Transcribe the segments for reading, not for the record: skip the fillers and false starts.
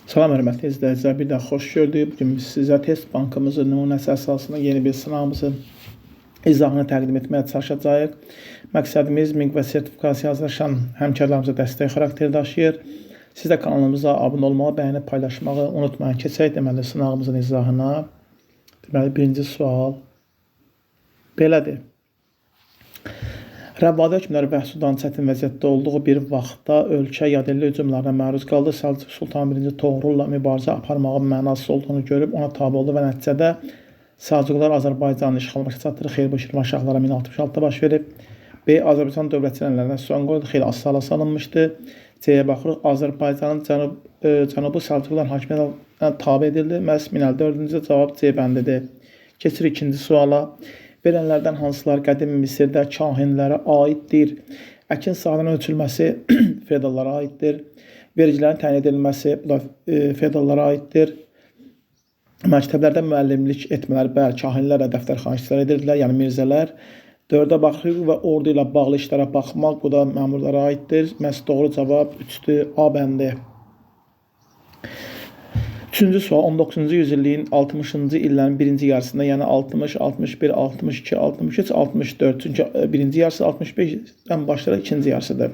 Salam hörmətli izləyicilər, bir daha xoş gördük. Bugün biz sizə test bankımızın nümunəsi əsasında yeni bir sınavımızın izahını təqdim etməyə çalışacağıq. Məqsədimiz miq və sertifikasiya hazırlaşan həmkarlarımıza dəstək xarakteri daşıyır. Siz də kanalımıza abunə olmağı, bəyənib paylaşmağı unutmayın. Keçək deməli sınavımızın izahına. Deməli birinci sual belədir. Rəvvadi hökmdarı Vəhsudan çətin vəziyyətdə olduğu bir vaxtda ölkə yadelli hücumlarına məruz qaldı. Səlcuq Sultan 1. Toğrul'la mübarizə aparmağın mənasız olduğunu görüb ona tabi oldu və nəticədə Səlcuqlar Azərbaycanın işğal başa çatdırı. Xeyr, bu Şirvanşahlara 1066-da baş verib. B. Azərbaycan dövlətçilərlə son qoydu. Xeyli asala salınmışdı. C-yə baxırıq. Azərbaycanın cənubu Səlcuqların hakimiyyətinə tabi edildi. Məhz 1054-cü cavab C bəndidir. Keçir ikinci suala. Verilənlərdən hansılar qədim Misirdə kahinlərə aiddir? Əkin sahələrinin ölçülməsi feodallara aiddir. Vergilərin təyin edilməsi feodallara aiddir. Məktəblərdə müəllimlik etmələr, bəli, kahinlərlə dəftərxançılar edirdilər, yəni mirzələr. 4-ə baxırıq və ordu ilə bağlı işlərə baxmaq, bu da məmurlara aiddir. Məhz doğru cavab 3-dür, A bəndi. Üçüncü sual 19-cu yüzilliyin 60-cı illərin birinci yarısında, yəni 60, 61, 62, 63, 64. Çünki birinci yarısı 65-dən başlayaraq ikinci yarısıdır.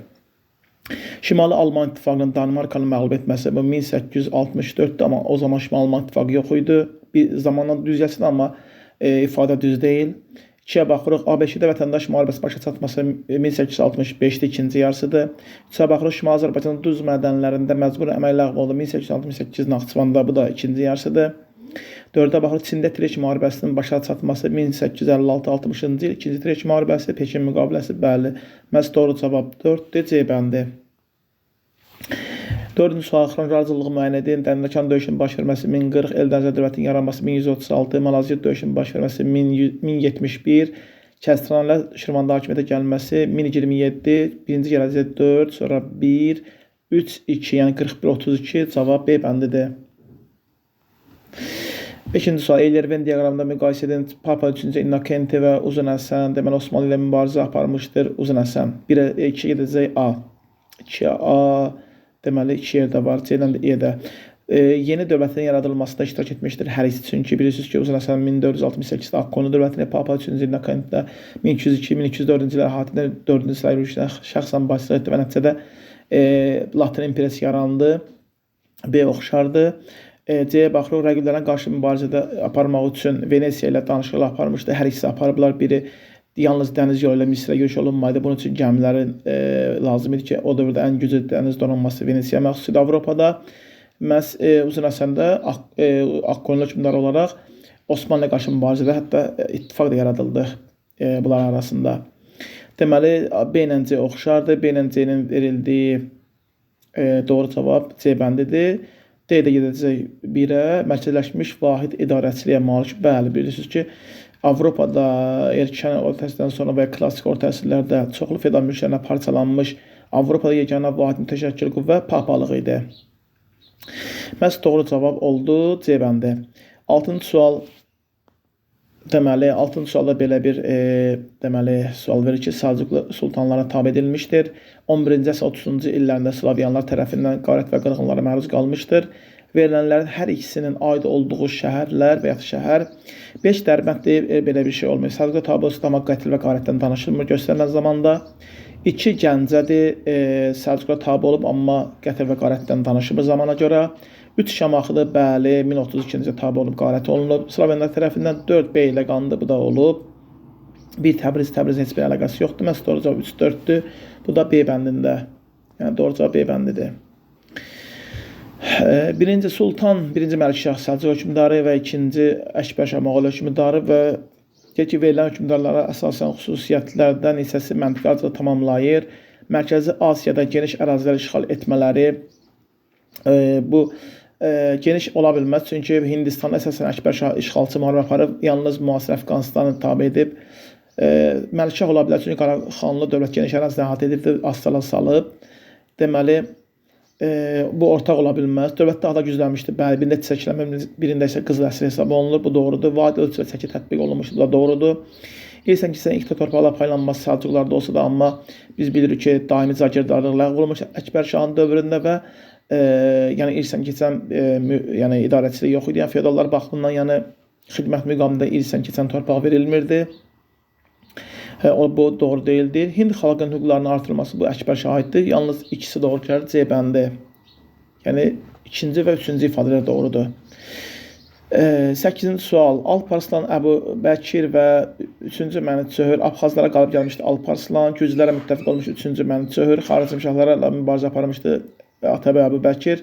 Şimali Alman İttifaqının Danimarkanı məğlub etməsi bu 1864-dür, amma o zaman Şimali Alman İttifaqı yox idi. Bir zamandan düz gəlsin, amma ifadə düz deyil. 2-yə baxırıq, ABŞ-də vətəndaş müharibəsi başa çatması 1865-də ikinci yarısıdır. 3-ə baxırıq, Şimali Azərbaycanın duz mədənlərində məcbur əmək ləğv oldu 1868 Naxçıvanda, bu da ikinci yarısıdır. 4-ə baxırıq, Çində Tirek müharibəsinin başa çatması 1856-60-cı il, ikinci Tirek müharibəsi, Pekin müqaviləsi, bəli, məhz doğru cavab 4-dür, C bəndi. 4-cü sual xronologiyalığı müəyyən edin. Dəndəkan döyüşünün baş verməsi 1040, Eldənizə dövlətinin yaranması 1136, Malazgirt döyüşünün baş verməsi 1071, Kəstranlə Şirvanda hakimiyyətə gəlməsi 1027, birinci gələcək 4, sonra 1, 3, 2, yəni 41, 32, cavab B bəndidir. 5-ci sual Eyler-Venn diaqramında müqayisə edin. Papa 3-cü Innokenti və Uzun Həsən deməli Osmanlı ilə mübarizə aparmışdır. Uzun Həsən 1-ə 2 gedəcək A. 2-ə A deməli 2 yerdə var, C-dən də E-də. Yeni dövlətin yaradılmasında iştirak etmişdir hər ikisi. Çünki bilirsiniz ki, Uzun Həsən 1468-də Akkonu dövlətini, Papa 3-cü Innokentdə 1202-1204-cü illər əhatədə 4-cü sıra yürüyüşünə şəxsən başçılıq etdi və nəticədə Latin imperiyası yarandı. B oxşardı. C-yə baxırıq, rəqiblərinə qarşı mübarizədə aparmaq üçün Venesiya ilə danışıqlar aparmışdı. Hər ikisi aparıblar. Biri yalnız dəniz yolu ilə Misrə görüş olunmaydı. Bunun üçün gəmilərin lazım idi ki, o dövrdə ən güclü dəniz donanması Venesiya məxsus idi Avropada. Məhz Uzun Həsəndə Akkonu hökmdarı olaraq Osmanlı ilə qarşı mübarizədə hətta ittifaq da yaradıldı bunların arasında. Deməli, B ilə C oxşardır. B ilə C-nin verildiyi doğru cavab C bəndidir. D-də gedəcək 1-ə, mərkəzləşmiş vahid idarəçiliyə malik. Bəli, bilirsiniz ki, Avropada erkən orta təhsildən sonra və klassik orta təhsillərdə çoxlu feodal mülklərinə parçalanmış Avropada yeganə vahid mütəşəkkil qüvvə papalıq idi. Məhz doğru cavab oldu C bəndi. 6-cı sual deməli 6-cı sualda belə bir deməli sual verir ki, Səlcuqlu sultanlara tabe edilmişdir. 11-ci əsr 30-cu illərində Slavyanlar tərəfindən qarət və qırğınlara məruz qalmışdır. Verilənlərin hər ikisinin aid olduğu şəhərlər və ya şəhər 5 Dərbənddir, belə bir şey olmuyor. Səlcuqlu tablosu damaq qətl və qarətdən danışılmır göstərilən zamanda. 2 Gəncədir, Səlcuqlu tabi olub, amma qətl və qarətdən danışılmır zamana görə. 3 Şamaxıdır, bəli, 1032-ci tabi olub, qarət olunub. Slavyanlar tərəfindən 4 Beyləqandır, bu da olub. 1 Təbrizin heç bir əlaqəsi yoxdur. Məhz doğru cavab 3-4-dür. Bu da B bəndində. Yəni doğru cavab B bəndidir. 1-ci Sultan, 1-ci Məlikşah Səlcuq hökmdarı və 2-ci Əkbər Moğol hökmdarı və verilən hökmdarlara əsasən xüsusiyyətlərdən hissəsi məntiqəcə tamamlayır. Mərkəzi Asiyada geniş ərazilər işğal etmələri bu geniş ola bilməz. Çünki Hindistan əsasən Əkbər Şah işğalçı müharibə aparıb, yalnız müasir Əfqanistanı tabi edib. Məlikşah ola bilər, çünki Qaraxanlı dövlət geniş ərazidən əhatə edib, asala salıb. Deməli, bu ortaq ola bilməz. Dövlət daha da güclənmişdir. Bəli, birində çəkilmə, birində isə qızıl əsir hesab olunur. Bu doğrudur. Vahid ölçü və çəki tətbiq olunmuşdur. Bu da doğrudur. İlk iki torpaqlar paylanması Səlcuqlarda olsa da, amma biz bilirik ki, daimi cagirdarlıq ləğv olunmuş Əkbər Şahın dövründə və Yəni irsən keçən yəni idarəçilik yox idi. Yəni feodallar baxımından yəni xidmət müqamında irsən keçən torpaq verilmirdi. O bu doğru deyildir. Hind xalqının hüquqlarının artırılması bu Əkbər şahiddir. Yalnız ikisi doğru gəlir C bəndi. Yəni ikinci və üçüncü ifadələr doğrudur. 8-ci sual. Alparslan, Əbu Bəkir və 3-cü Mənid Çöhür Abxazlara qalib gəlmişdi. Alparslan Gürcülərə müttəfiq olmuş 3-cü Mənid Çöhür xarici şahlarla mübarizə aparmışdı. Atabəy Əbu Bəkir.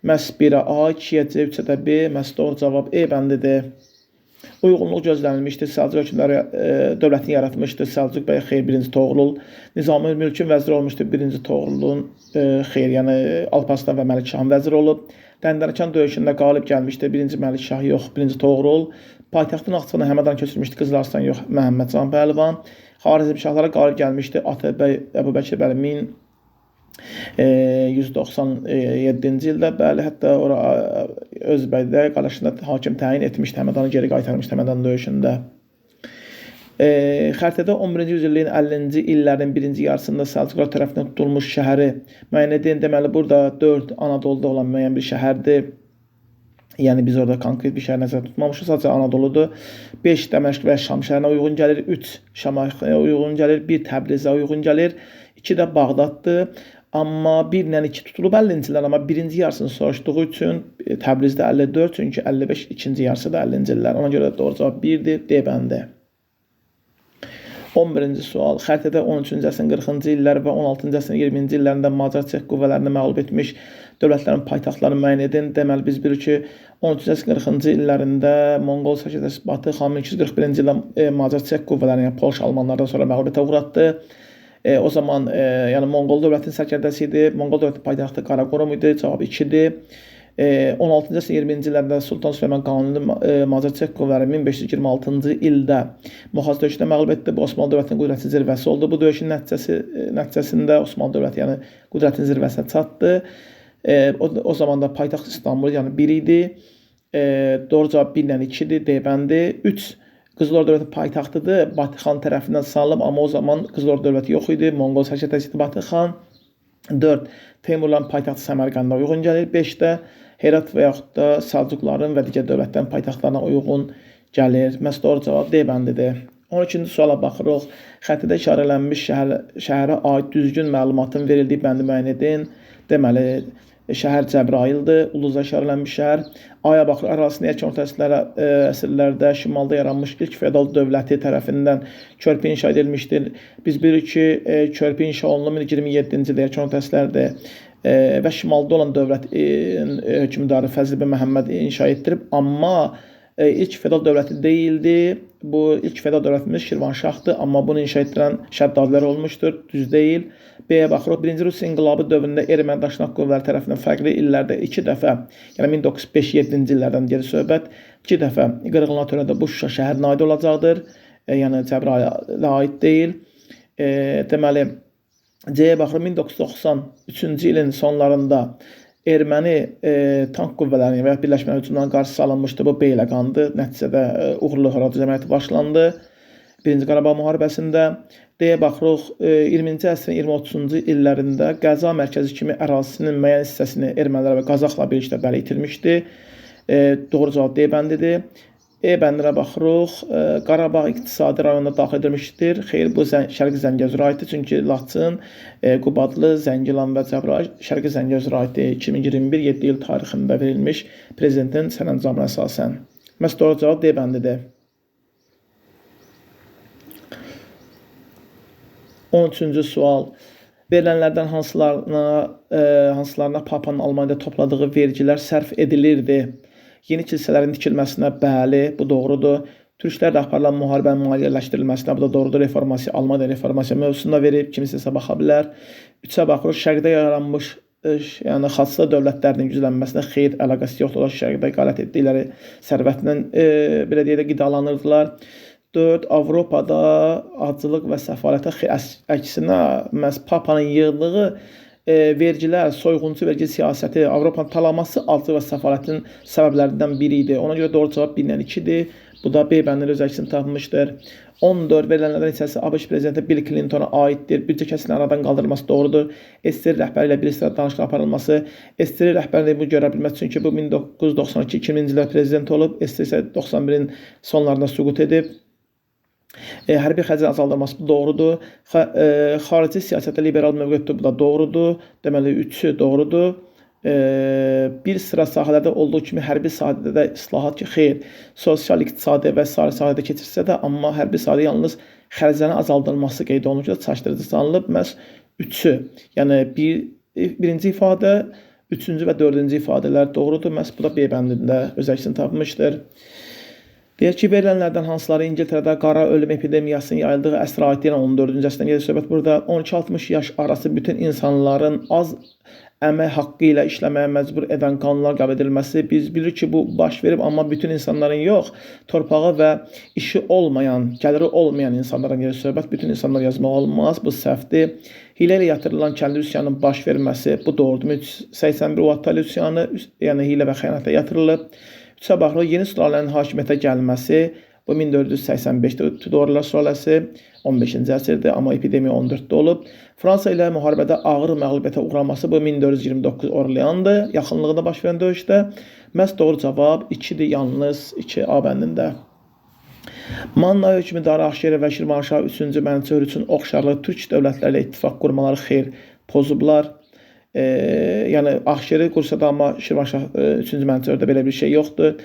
Məhz 1-ə A, 2-yə C, 3-ə də B. Məhz doğru cavab E bəndidir. Uyğunluq gözlənilmişdir. Səlcuq hökmdarı dövlətini yaratmışdır. Səlcuq bəy Xeyr 1-ci Toğrul. Nizami Mülkün vəziri olmuşdur. 1-ci Toğrulun Xeyr, yəni Alparslan və Məlik Şahın vəziri olub. Dəndənəkan döyüşündə qalib gəlmişdir. 1-ci Məlik Şah yox, 1-ci Toğrul. Paytaxtın Naxçıvana Həmədan köçürmüşdü. Qızlarslan yox, Məhəmməd Can Pəhlivan. Xarizm şahlara qalib gəlmişdi. Atabəy Əbu Bəkir bəli 1197-ci ildə bəli, hətta ora Özbəkdə qardaşında hakim təyin etmişdi. Həmədanı geri qaytarmışdı Həmədan döyüşündə. Xəritədə 11-ci yüzilliyin 50-ci illərin birinci yarısında Səlcuqlar tərəfindən tutulmuş şəhəri müəyyən edin. Deməli, burada 4 Anadoluda olan müəyyən bir şəhərdir. Yəni, biz orada konkret bir şəhər nəzərdə tutmamışıq, sadəcə Anadoludur. 5 Dəməşq və Şam şəhərinə uyğun gəlir, 3 Şamaxıya uyğun gəlir, 1 Təbrizə uyğun gəlir, 2 də Bağdaddır. Amma 1 ilə 2 tutulub 50-ci illər, amma birinci yarısını soruşduğu üçün Təbrizdə 54, çünki 55 ikinci yarısı da 50-ci illər. Ona görə doğru cavab 1-dir, D bəndi. 11-ci sual. Xəritədə 13-cü əsrin 40-cı illəri və 16-cı əsrin 20-ci illərində Macar-Çek qüvvələrini məğlub etmiş dövlətlərin paytaxtlarını müəyyən edin. Deməli, biz bilirik ki, 13-cü əsrin 40-cı illərində Monqol səkirdəsi Batı xanın 241-ci ildə Macar-Çek qüvvələrini, yəni Polşa almanlardan sonra məğlubiyyətə uğratdı. O zaman yəni Monqol dövlətinin sərkərdəsi idi. Monqol dövlətinin paytaxtı Qaraqorum idi. Cavab 2-dir. 16-cı əsrin 20-ci illərdə Sultan Süleyman Qanuni Macar-Çek qüvvələri 1526-cı ildə Muxaz döyüşündə məğlub etdi. Bu Osmanlı dövlətinin qüdrətinin zirvəsi oldu. Bu döyüşün nəticəsində Osmanlı dövləti yəni qüdrətinin zirvəsinə çatdı. O zaman da paytaxt İstanbul yəni 1 idi. Doğru cavab 1 ilə 2-dir. D bəndi. 3 Qızıl Ordu dövləti paytaxtıdır. Batı xan tərəfindən salınıb, amma o zaman Qızıl Ordu dövləti yox idi. Monqol sərkərdəsi idi Batı xan. 4 Teymurların paytaxtı Səmərqanda uyğun gəlir. 5 də Herat və yaxud da Səlcuqların və digər dövlətlərin paytaxtlarına uyğun gəlir. Məhz doğru cavab D bəndidir. 12-ci suala baxırıq. Xəritədə işarələnmiş şəhərə aid düzgün məlumatın verildiyi bəndi müəyyən edin. Deməli, şəhər Cəbrayıldır, Uluzda işarələnmiş şəhər. Aya baxır, ərazisində erkən orta əsrlərdə şimalda yaranmış ilk feodal dövləti tərəfindən körpü inşa edilmişdir. Biz bilirik ki, körpü inşa olunub 27-ci ildə erkən orta əsrlərdə və şimalda olan dövlətin hökmdarı Fəzl ibn Məhəmməd inşa etdirib, amma ilk feodal dövləti deyildi. Bu ilk feodal dövlətimiz Şirvanşahdır, amma bunu inşa etdirən Şəddadilər olmuşdur, düz deyil. B-yə baxırıq. 1-ci Rus inqilabı dövründə Erməni daşnaq qüvvələri tərəfindən fərqli illərdə 2 dəfə, yəni 1905-7-ci illərdən geri söhbət, 2 dəfə qırğınlığa törədə bu Şuşa şəhərinə aid olacaqdır. Yəni Cəbrayılə aid deyil. Deməli, C-yə baxırıq. 1993-cü ilin sonlarında erməni tank qüvvələrinin və ya birləşmə hücumlarına qarşı salınmışdı. Bu B ilə qandı. Nəticədə uğurlu Horadiz əməliyyatı başlandı. 1-ci Qarabağ müharibəsində. D-yə baxırıq. 20-ci əsrin 20-30-cu illərində Qəza mərkəzi kimi ərazisinin müəyyən hissəsini ermənilər və Qazaxla birlikdə bəli itirmişdi. Doğru cavab D bəndidir. E bəndinə baxırıq. Qarabağ iqtisadi rayonuna daxil edilmişdir. Xeyr, bu Şərqi Zəngəzura aiddir. Çünki Laçın, Qubadlı, Zəngilan və Cəbrayıl Şərqi Zəngəzura aiddir. 2021-7 il tarixində verilmiş prezidentin sərəncamına əsasən. Məhz doğru cavab D bəndidir. 13-cü sual. Verilənlərdən hansılarına Papanın Almaniyada topladığı vergilər sərf edilirdi? Yeni kilsələrin tikilməsinə bəli, bu doğrudur. Türklərlə aparılan müharibənin maliyyələşdirilməsinə, bu da doğrudur. Reformasiya, Almaniya reformasiya mövzusunda verib, kimsə baxa bilər. 3-ə baxırıq, şərqdə yaranmış yəni xaçlı dövlətlərinin güclənməsinə xeyr əlaqəsi yoxdur. Şərqdə qalət etdikləri sərvətlə belə deyə də qidalanırdılar. 4. Avropada acılıq və səfalətə əksinə məhz Papanın yığdığı vergilər, soyğunçu vergi siyasəti, Avropanın talaması acılıq və səfalətin səbəblərindən biri idi. Ona görə doğru cavab 1-dən 2-dir. Bu Bu da B bəndində öz əksini tapmışdır. 14 verilənlərdən hissəsi ABŞ prezidenti Bill Clintona aiddir. Büdcə kəsrinin aradan qaldırılması doğrudur. SSR rəhbəri ilə bir sıra danışıqlar aparılması. SSR rəhbərliyi bu görə bilməz, çünki bu 1992-2000-ci illər prezident olub. SSR isə 91-in sonlarında süqut edib. Hərbi xərcin azaldılması bu doğrudur. Xarici siyasətdə liberal mövqedir, bu da doğrudur. Deməli, üçü doğrudur. Bir sıra sahələrdə olduğu kimi hərbi sahədə də islahat ki, xeyr, sosial, iqtisadi və sair sahədə keçirsə də, amma hərbi sahədə yalnız xərclərin azaldılması qeyd olunur ki, çaşdırıcı sanılıb. Məhz üçü, yəni birinci ifadə, üçüncü və dördüncü ifadələr doğrudur. Məhz bu da B bəndində öz əksini tapmışdır. Deyək ki, verilənlərdən hansıları İngiltərədə qara ölüm epidemiyasının yayıldığı əsrə aid deyilən 14-cü əsrdən gedir söhbət burada. 12-60 yaş arası bütün insanların az əmək haqqı ilə işləməyə məcbur edən qanunlar qəbul edilməsi. Biz bilirik ki, bu baş verib, amma bütün insanların yox, torpağı və işi olmayan, gəliri olmayan insanlara gedir söhbət. Bütün insanlar yazmaq olmaz, bu səhvdir. Hilə ilə yatırılan kəndi üsyanının baş verməsi, bu doğrudur. 81 Uattal üsyanı, yəni hilə və xəyanətə yatırılıb. Üçə baxırıq, yeni sülalənin hakimiyyətə gəlməsi, bu 1485-də Tudorlar sülaləsi 15-ci əsrdir, amma epidemiya 14-də olub. Fransa ilə müharibədə ağır məğlubiyyətə uğraması, bu 1429 Orleandır, yaxınlığında baş verən döyüşdə. Məhz doğru cavab 2-dir, yalnız 2 A bəndində. Manna hökmdarı Ahşeri və Şirvanşah 3-cü Mənsuur üçün oxşarlıq türk dövlətləri ilə ittifaq qurmaları xeyr pozublar. Yəni Ahşeri qursa da, amma Şirvanşah 3-cü Mənsuurda belə bir şey yoxdur.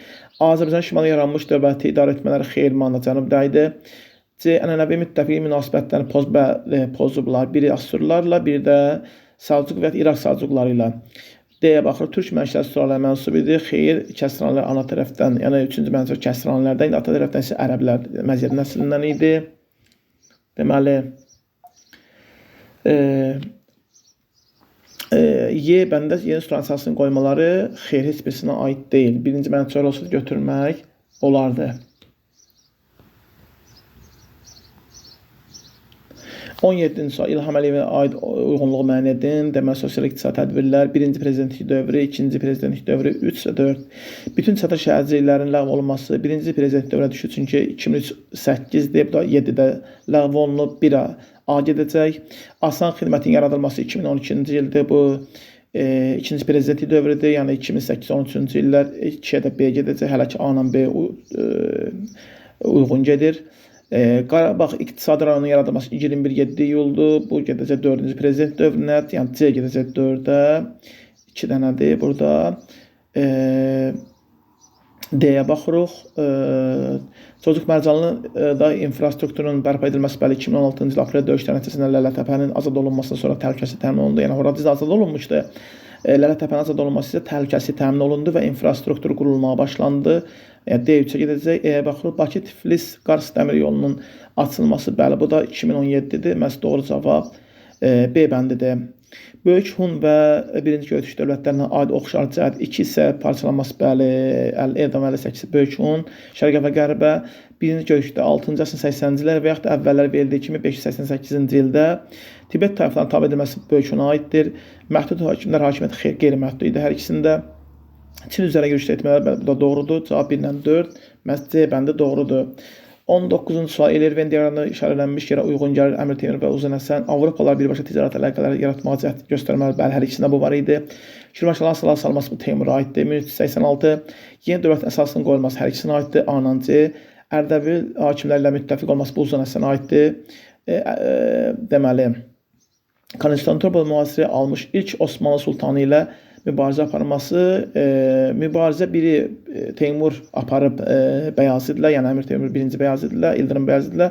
Azərbaycan şimalda yaranmış dövləti idarə etmələri xeyr, Manna cənubda idi. C. Ənənəvi müttəfiq münasibətlərini pozublar. Biri Assurlarla, biri də Səlcuq və İraq Səlcuqları ilə. D-yə baxırıq, türk mənşəli sülaləyə mənsub idi. Xeyr, Kəsranlar ana tərəfdən, yəni 3-cü Mənsuur Kəsranlərdən, ata tərəfdən isə ərəblər Məzəd nəslindən idi. Deməli, Y bəndə yeni sülan əsasının qoymaları xeyr, heç birisinə aid deyil. Birinci Mənsuur olsa götürmək olardı. 17-ci sual İlham Əliyevə aid uyğunluğu müəyyən edin. Deməli, sosial-iqtisadi tədbirlər, birinci prezidentlik dövrü, ikinci prezidentlik dövrü, 3 və 4. Bütün çatır şəhərciklərin ləğv olunması, birinci prezidentlik dövrə düşür, çünki 2008-dir, bu da 7-də ləğv olunub, 1-ə A gedəcək. Asan xidmətin yaradılması 2012-ci ildir, bu ikinci prezidentlik dövrüdür, yəni 2008-13-cü illər 2-yə də B gedəcək, hələ ki A ilə B uyğun gedir. Qarabağ iqtisadi rayonunun yaradılması 21-7 iyuldur. Bu gedəcək 4-cü prezident dövrünə, yəni C gedəcək 4-ə. 2 dənədir burada. D-yə baxırıq. Çocuq Mərcanlı da infrastrukturun bərpa edilməsi bəli 2016-cı il aprel döyüşləri nəticəsində Lələtəpənin azad olunmasından sonra təhlükəsizlik təmin olundu. Yəni orada azad olunmuşdu. Lələtəpənin azad olunması isə təhlükəsizlik təmin olundu və infrastruktur qurulmağa başlandı. D3-ə gedəcək. Baxırıq, Bakı-Tiflis-Qars dəmir yolunun açılması, bəli, bu da 2017-dir. Məhz doğru cavab B bəndidir. Böyük Hun və birinci Göytürk dövlətlərinə aid oxşar cəhət 2 isə parçalanması, bəli, Erdoğan 58-i Böyük Hun, şərqə və qərbə, birinci Göytürkdə 6-cı əsrin 80-ci illər və yaxud da əvvəllər verildiyi kimi 588-ci ildə Tibet tayfalarının tabe edilməsi Böyük Huna aiddir. Məhdud hakimlər hakimiyyəti xeyr, qeyri-məhdud idi hər ikisində. Çin üzrə yürüş etmələri bu da doğrudur. Cavab 1-dən 4. Məhz C bəndi doğrudur. 19-cu sual Elirven diaqramına işarələnmiş yerə uyğun gəlir Əmir Teymur və Uzun Həsən Avropalılar birbaşa ticarət əlaqələri yaratmağa cəhd göstərməli. Bəli, hər ikisində bu var idi. Şirvanşahların salah salması bu Teymura aiddir. 1386. Yeni dövlətin əsasının qoyulması hər ikisinə aiddir. A-nan C. Ərdəbil hakimləri ilə müttəfiq olması bu Uzun Həsənə aiddir. Deməli, Konstantinopol mühasirəyə almış ilk Osmanlı sultanı ilə mübarizə aparması, mübarizə biri Teymur aparıb Bəyazidlə, yəni Əmir Teymur 1-ci Bəyazidlə, İldırım Bəyazidlə,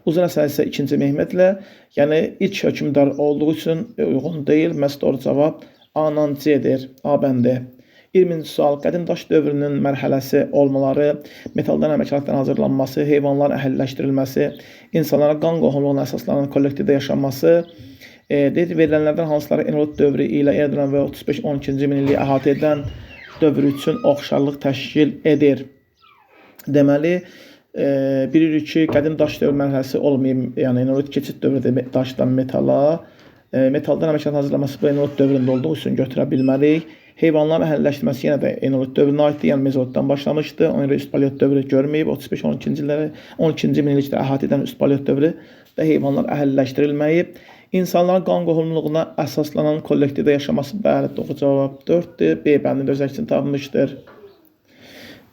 Uzun Həsən isə 2-ci Mehmedlə, yəni ilk hökmdar olduğu üçün uyğun deyil. Məhz doğru cavab A-nan C-dir, A bəndi. 20-ci sual qədim daş dövrünün mərhələsi olmaları, metaldan əməkdaşlıqdan hazırlanması, heyvanların əhəlləşdirilməsi, insanlara qan qohumluğuna əsaslanan kollektivdə yaşanması, verilənlərdən hansıları Eneolit dövrü ilə Erdoğan və 35-12-ci minilliyi əhatə edən dövr üçün oxşarlıq təşkil edir. Deməli, bilirik ki, qədim daş dövr mərhələsi olmayıb, yəni Eneolit keçid dövrüdür daşdan metala. Metaldan əməkdaşlıqdan hazırlanması bu Eneolit dövründə olduğu üçün götürə bilmərik. Heyvanların əhəlləşdirməsi yenə də Eneolit dövrünə aiddir, yəni Mezolitdən başlamışdı. Ona görə üst paleolit dövrü görməyib. 35-12-ci illəri, 12-ci minillikdə əhatə edən üst paleolit dövrü və heyvanlar əhəlləşdirilməyib. İnsanların qan qohumluğuna əsaslanan kollektivdə yaşaması, bəli, doğru cavab 4-dür. B bəndində öz əksini tapmışdır.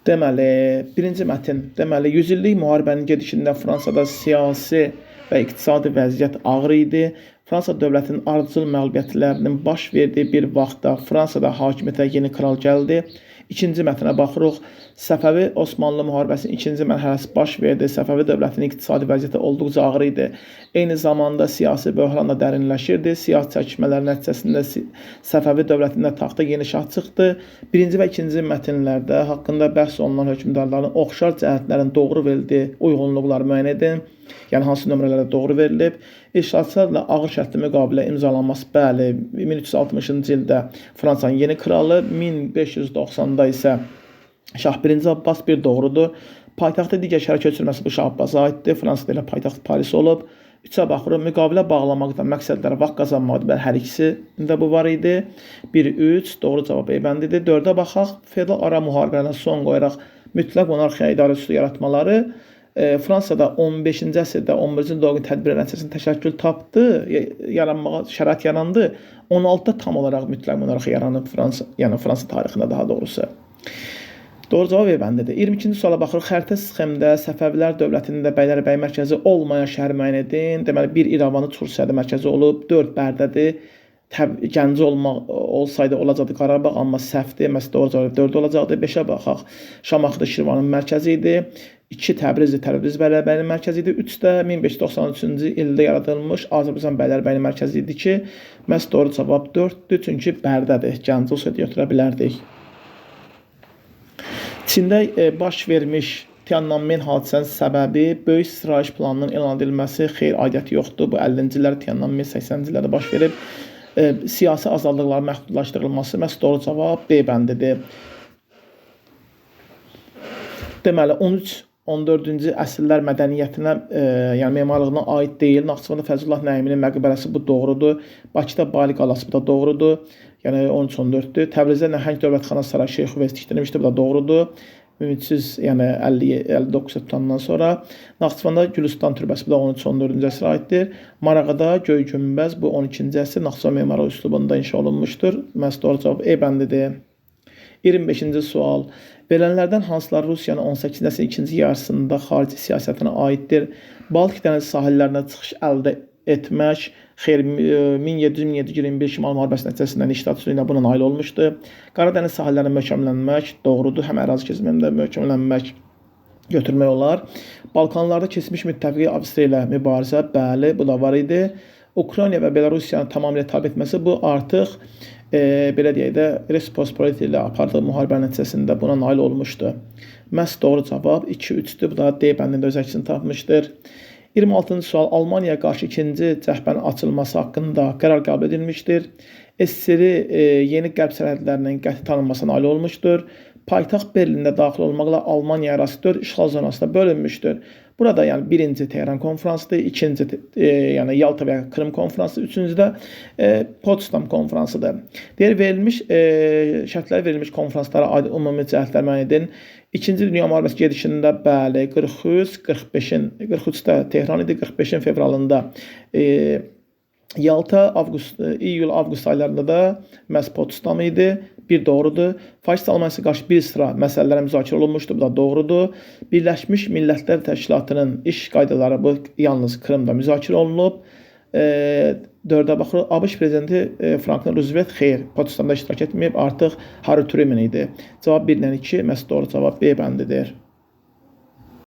Deməli, birinci mətn. Deməli, 100 illik müharibənin gedişində Fransada siyasi və iqtisadi vəziyyət ağır idi. Fransa dövlətinin ardıcıl məğlubiyyətlərinin baş verdiyi bir vaxtda Fransada hakimiyyətə yeni kral gəldi. İkinci mətnə baxırıq. Səfəvi Osmanlı müharibəsinin ikinci mərhələsi baş verdi. Səfəvi dövlətinin iqtisadi vəziyyəti olduqca ağır idi. Eyni zamanda siyasi böhran da dərinləşirdi. Siyasi çəkişmələrin nəticəsində Səfəvi dövlətində taxta yeni şah çıxdı. Birinci və ikinci mətnlərdə haqqında bəhs olunan hökmdarların oxşar cəhətlərin doğru verildiyi uyğunluqları müəyyən edin. Yəni hansı nömrələrdə doğru verilib. İştirakçılarla ağır şərtli müqavilə imzalanması, bəli, 1360-cı ildə Fransanın yeni kralı, 1590-da isə Şah 1-ci Abbas bir doğrudur. Paytaxtı digər şəhərə köçürülməsi bu Şah Abbasa aiddir. Fransada ilə paytaxt Paris olub. 3-ə baxırıq. Müqavilə bağlamaqda məqsədləri vaxt qazanmaqdır. Bəli, hər ikisində bu var idi. 1-3 doğru cavab E bəndidir. 4-ə baxaq. Feodal ara müharibələrə son qoyaraq mütləq monarxiya idarəçiliyi yaratmaları Fransada 15-ci əsrdə 11-ci dolğun tədbirlər nəticəsində təşəkkül tapdı, yaranmağa şərait yarandı. 16-da tam olaraq mütləq monarxiya yaranıb Fransa tarixində daha doğrusu. Doğru cavab E bəndidir. 22-ci suala baxırıq. Xəritə sxemdə Səfəvilər dövlətində Bəylərbəy mərkəzi olmayan şəhər müəyyən edin. Deməli 1 İrəvanı Tursiyada mərkəzi olub, 4 Bərdədir. Gəncə olsaydı olacaqdı Qarabağ, amma səhvdir. Məsələn, doğru cavab 4 olacaqdı. 5-ə baxaq. Şamaxıda Şirvanın mərkəzi idi. 2 Təbriz Bəylərbəyinin mərkəzi idi. 3 də 1593-cü ildə yaradılmış Azərbaycan Bəylərbəyinin mərkəzi idi ki, məhz doğru cavab 4-dür, çünki Bərdədir. Gəncə olsaydı götürə bilərdik. Çində baş vermiş Tiananmen hadisənin səbəbi böyük sitayiş planının elan edilməsi, xeyr, aidiyyəti yoxdur. Bu 50-ci illər Tiananmen 80-ci illərdə baş verib. Siyasi azadlıqların məhdudlaşdırılması, məhz doğru cavab B bəndidir. Deməli, 13-14-cü əsrlər mədəniyyətinə, yəni memarlığına aid deyil. Naxçıvanda Fəzlullah Nəiminin məqbərəsi bu doğrudur. Bakıda Bali qalası bu da doğrudur. Yəni 13-14-dür. Təbrizdə Nəhəng Dövlətxana Saray Şeyx Üveys tikdirilmişdir. Bu da doğrudur. Ümidsiz, yəni 59 tutandan sonra. Naxçıvanda Gülüstan türbəsi bu da 13-14-cü əsrə aiddir. Marağada Göy Günbəz bu 12-ci əsr Naxçıvan memarlıq üslubunda inşa olunmuşdur. Məhz doğru cavab E bəndidir. 25-ci sual. Verilənlərdən hansılar Rusiyanın 18-ci əsrin ikinci yarısında xarici siyasətinə aiddir? Baltik dənizi sahillərinə çıxış əldə etmək, xeyr, 1700-1721 Şimal müharibəsinin nəticəsində iştirakçılığına buna nail olmuşdu. Qaradəniz sahillərinə möhkəmlənmək doğrudur, həm ərazi keçimi həm də möhkəmlənmək götürmək olar. Balkanlarda keçmiş müttəfiqi Avstriya ilə mübarizə, bəli, bu da var idi. Ukrayna və Belarusiyanı tamamilə tabe etməsi, bu artıq belə deyək də Respospolita ilə apardığı müharibənin nəticəsində buna nail olmuşdu. Məhz doğru cavab 2-3-dür. Bu da D bəndində öz əksini tapmışdır. 26-cı sual. Almaniyaya qarşı ikinci cəhbənin açılması haqqında qərar qəbul edilmişdir. SSR yeni qərb sərhədlərinin qəti tanınmasına nail olmuşdur. Paytaxt Berlində daxil olmaqla Almaniya ərazisi 4 işğal zonasına bölünmüşdür. Burada yəni birinci Tehran konfransıdır, ikinci yəni Yalta və Krım konfransı, üçüncü də Potsdam konfransıdır. Deyir verilmiş şərtlər verilmiş konfranslara aid ümumi cəhətlər müəyyən edin. İkinci Dünya müharibəsi gedişində bəli 43-də Tehran idi, 45-in fevralında Yalta, iyul-avqust aylarında da məhz Potsdam idi. Bir doğrudur. Faşist Almaniyası qarşı bir sıra məsələlərə müzakirə olunmuşdur. Bu da doğrudur. Birləşmiş Millətlər Təşkilatının iş qaydaları bu yalnız Krımda müzakirə olunub. 4-ə baxırıq. ABŞ prezidenti Franklin Roosevelt xeyr, Potsdamda iştirak etməyib. Artıq Harry Truman idi. Cavab 1-lə 2, məhz doğru cavab B bəndidir.